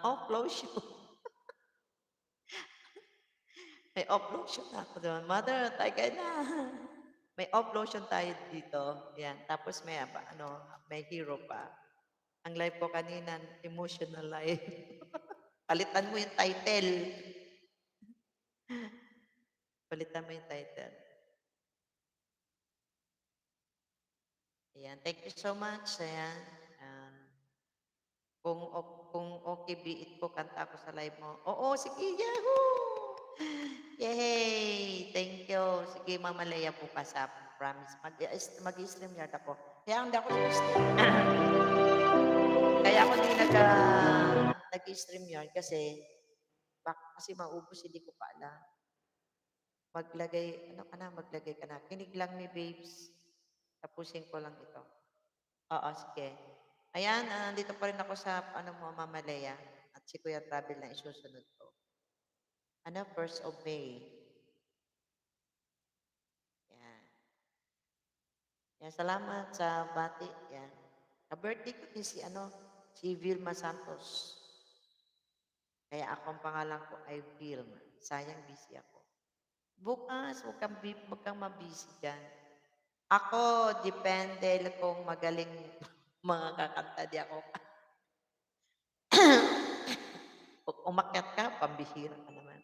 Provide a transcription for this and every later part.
off lotion. May off lotion na ako doon. Mother, tagay na. May off lotion tayo dito. Yan. Tapos may, may hero pa. Ang live ko kanina, emotional life. Palitan mo yung title. Palitan mo yung title. Ayan. Thank you so much. Ayan. Kung okay, biit ko, kanta ako sa live mo. Oo, sige, yahoo! Yay! Thank you. Sige, mamalaya po ka sa promise. Mag-stream yard ako. Kaya hindi ako nag-stream. Kaya ako hindi nag-stream yard kasi maubos, hindi ko pa alam. Maglagay ka na. Kinig lang ni babes. Tapusin ko lang ito. Oo, sige. Ayan, nandito pa rin ako sa, Mama Lea. At si Kuya Travel na isusunod ko. 1st of May. Yan. Yan, salamat sa bati. Yan. Ka-birthday ko din si Vilma Santos. Kaya ako ang pangalan ko ay Vilma. Sayang busy ako. Bukas, huwag kang mabisi dyan. Ako, depende kung magaling mga kakanta di ako. Pag umakyat ka, pambihira ka naman.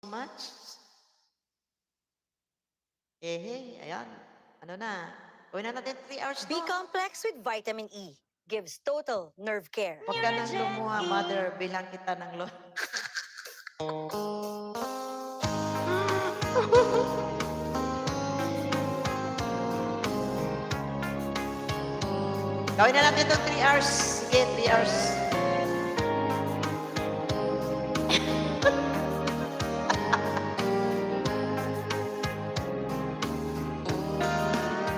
Much. Ayan. Gawin na natin 3 hours B-complex with vitamin E gives total nerve care. Huwag ka nang lumuha, mother. Bilang kita ng Gawin na natin ito 3 hours. Sige, 3 hours.